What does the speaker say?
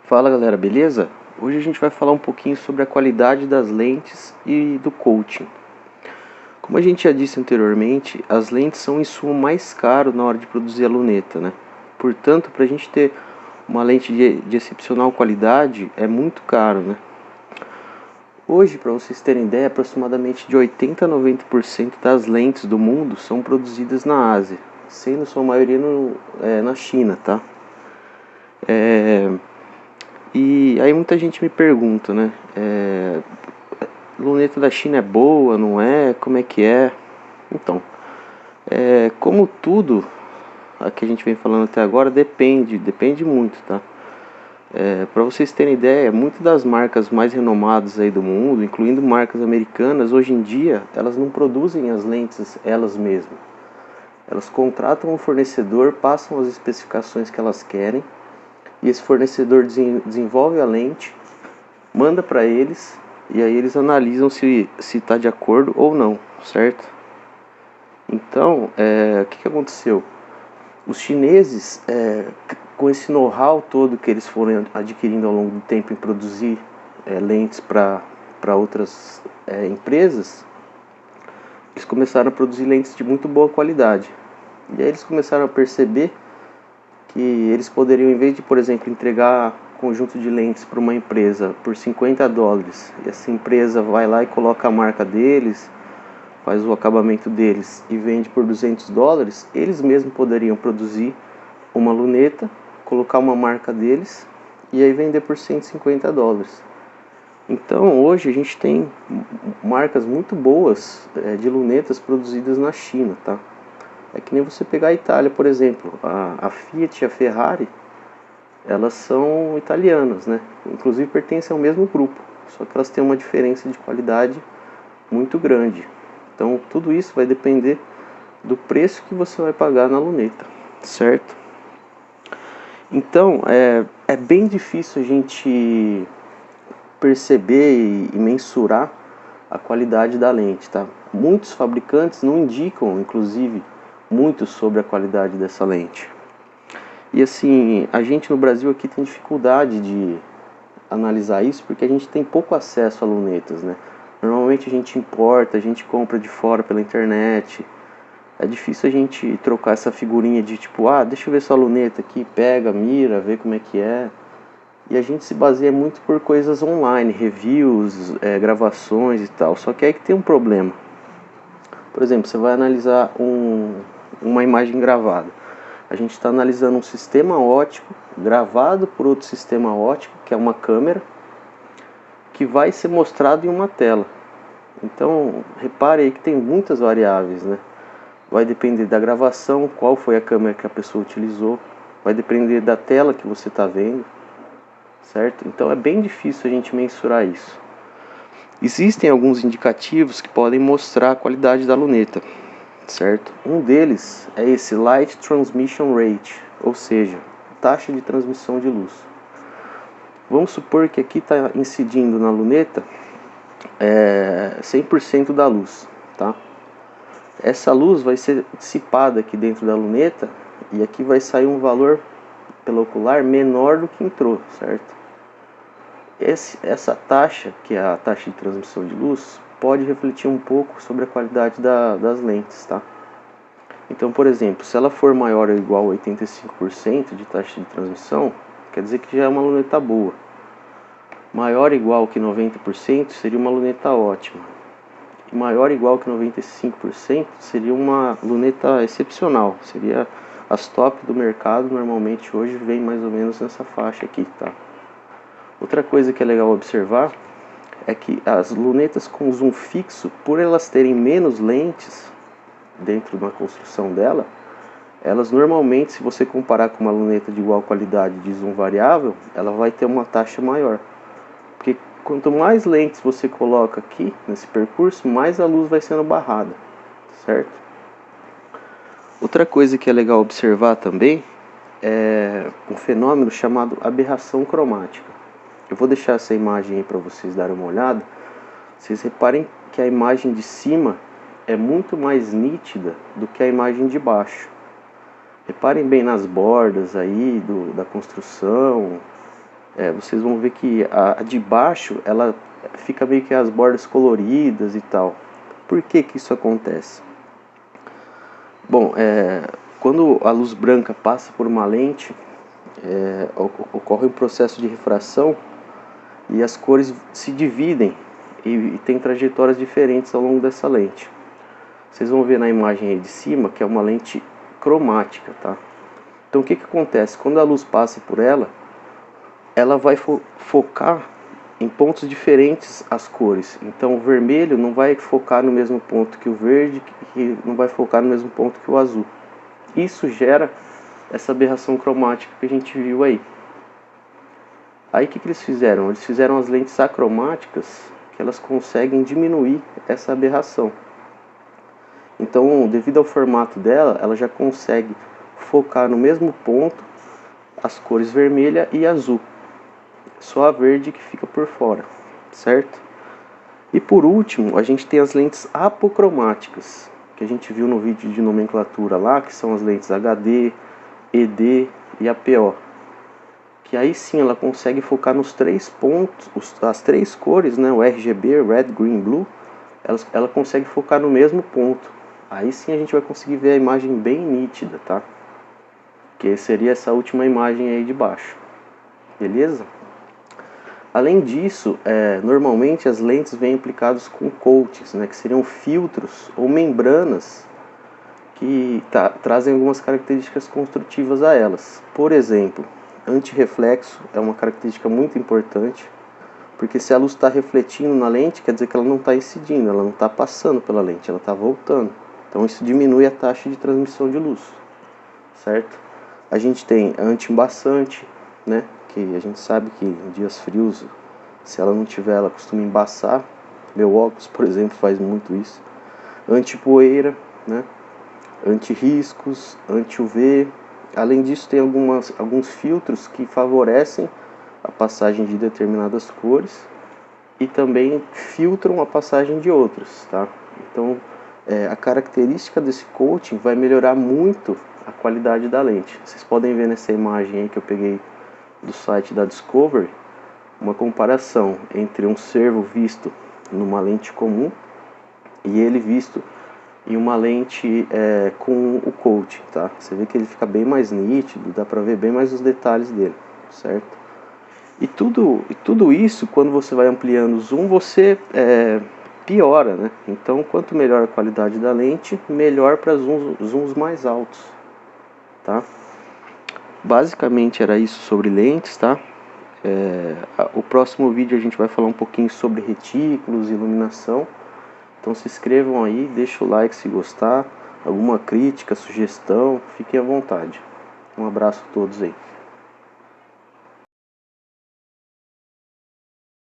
Fala galera, beleza? Hoje a gente vai falar um pouquinho sobre a qualidade das lentes e do coating. Como a gente já disse anteriormente, as lentes são o insumo mais caro na hora de produzir a luneta, né? Portanto, para a gente ter uma lente de excepcional qualidade é muito caro, né? Hoje, para vocês terem ideia, aproximadamente de 80 a 90% das lentes do mundo são produzidas na Ásia, sendo sua maioria na China, tá? E aí muita gente me pergunta, né? Luneta da China é boa, não é? Como é que é? Então, como tudo a que a gente vem falando até agora, depende muito, tá? Para vocês terem ideia, muitas das marcas mais renomadas aí do mundo, incluindo marcas americanas, hoje em dia, elas não produzem as lentes elas mesmas. Elas contratam um fornecedor, passam as especificações que elas querem, e esse fornecedor desenvolve a lente, manda para eles, e aí eles analisam se está de acordo ou não, certo? Então, o que aconteceu? Os chineses, com esse know-how todo que eles foram adquirindo ao longo do tempo em produzir lentes para outras empresas, eles começaram a produzir lentes de muito boa qualidade. E aí eles começaram a perceber que eles poderiam, em vez de, por exemplo, entregar conjunto de lentes para uma empresa por $50, e essa empresa vai lá e coloca a marca deles, faz o acabamento deles e vende por $200, eles mesmos poderiam produzir uma luneta, colocar uma marca deles e aí vender por $150. Então hoje a gente tem marcas muito boas de lunetas produzidas na China, tá? É que nem você pegar a Itália, por exemplo, a Fiat e a Ferrari, elas são italianas, né? Inclusive pertencem ao mesmo grupo, só que elas têm uma diferença de qualidade muito grande. Então tudo isso vai depender do preço que você vai pagar na luneta, certo? Então é bem difícil a gente perceber e mensurar a qualidade da lente, tá? Muitos fabricantes não indicam, inclusive, muito sobre a qualidade dessa lente. E assim, a gente no Brasil aqui tem dificuldade de analisar isso porque a gente tem pouco acesso a lunetas, né? Normalmente a gente importa, a gente compra de fora pela internet. É difícil a gente trocar essa figurinha de tipo, deixa eu ver sua luneta aqui, pega, mira, vê como é que é. E a gente se baseia muito por coisas online, reviews, gravações e tal. Só que aí que tem um problema. Por exemplo, você vai analisar uma imagem gravada. A gente está analisando um sistema óptico gravado por outro sistema óptico, que é uma câmera, que vai ser mostrado em uma tela. Então, repare aí que tem muitas variáveis, né? Vai depender da gravação, qual foi a câmera que a pessoa utilizou, vai depender da tela que você está vendo, certo? Então é bem difícil a gente mensurar isso. Existem alguns indicativos que podem mostrar a qualidade da luneta, certo? Um deles é esse Light Transmission Rate, ou seja, taxa de transmissão de luz. Vamos supor que aqui está incidindo na luneta 100% da luz, tá? Essa luz vai ser dissipada aqui dentro da luneta e aqui vai sair um valor pelo ocular menor do que entrou, certo? Essa taxa, que é a taxa de transmissão de luz, pode refletir um pouco sobre a qualidade das lentes, tá? Então, por exemplo, se ela for maior ou igual a 85% de taxa de transmissão, quer dizer que já é uma luneta boa. Maior ou igual que 90% seria uma luneta ótima. E maior ou igual que 95% seria uma luneta excepcional. Seria as top do mercado, normalmente hoje vem mais ou menos nessa faixa aqui, tá? Outra coisa que é legal observar é que as lunetas com zoom fixo, por elas terem menos lentes dentro da construção dela, elas normalmente, se você comparar com uma luneta de igual qualidade de zoom variável, ela vai ter uma taxa maior. Porque quanto mais lentes você coloca aqui nesse percurso, mais a luz vai sendo barrada, certo? Outra coisa que é legal observar também é um fenômeno chamado aberração cromática. Eu vou deixar essa imagem aí para vocês darem uma olhada. Vocês reparem que a imagem de cima é muito mais nítida do que a imagem de baixo. Reparem bem nas bordas aí da construção. vocês vão ver que a de baixo, ela fica meio que as bordas coloridas e tal. Por que que isso acontece? Bom, quando a luz branca passa por uma lente, ocorre um processo de refração e as cores se dividem e tem trajetórias diferentes ao longo dessa lente. Vocês vão ver na imagem aí de cima que é uma lente cromática, tá? Então o que que acontece? Quando a luz passa por ela, ela vai focar em pontos diferentes as cores. Então o vermelho não vai focar no mesmo ponto que o verde, que não vai focar no mesmo ponto que o azul. Isso gera essa aberração cromática que a gente viu aí. Aí o que que eles fizeram? Eles fizeram as lentes acromáticas, que elas conseguem diminuir essa aberração. Então, devido ao formato dela, ela já consegue focar no mesmo ponto as cores vermelha e azul. Só a verde que fica por fora, certo? E por último, a gente tem as lentes apocromáticas, que a gente viu no vídeo de nomenclatura lá, que são as lentes HD, ED e APO. Que aí sim ela consegue focar nos 3 pontos, as 3 cores, né, o RGB, Red, Green, Blue, ela consegue focar no mesmo ponto. Aí sim a gente vai conseguir ver a imagem bem nítida, tá? Que seria essa última imagem aí de baixo. Beleza? Além disso, normalmente as lentes vêm aplicadas com coatings, né, que seriam filtros ou membranas que trazem algumas características construtivas a elas. Por exemplo, antirreflexo é uma característica muito importante, porque se a luz está refletindo na lente, quer dizer que ela não está incidindo, ela não está passando pela lente, ela está voltando. Então isso diminui a taxa de transmissão de luz, certo? A gente tem anti-embaçante, né, que a gente sabe que em dias frios, se ela não tiver, ela costuma embaçar. Meu óculos, por exemplo, faz muito isso. Anti-poeira, né, anti-riscos, anti-UV. Além disso, tem alguns filtros que favorecem a passagem de determinadas cores e também filtram a passagem de outras, tá? Então, a característica desse coating vai melhorar muito a qualidade da lente. Vocês podem ver nessa imagem aí que eu peguei do site da Discovery, uma comparação entre um cervo visto numa lente comum e ele visto em uma lente com o coating, tá? Você vê que ele fica bem mais nítido, dá pra ver bem mais os detalhes dele, certo? E tudo isso, quando você vai ampliando o zoom, você piora, né? Então, quanto melhor a qualidade da lente, melhor para zooms mais altos, tá? Basicamente era isso sobre lentes, tá? O próximo vídeo a gente vai falar um pouquinho sobre retículos e iluminação. Então se inscrevam aí, deixa o like se gostar, alguma crítica, sugestão, fiquem à vontade. Um abraço a todos aí.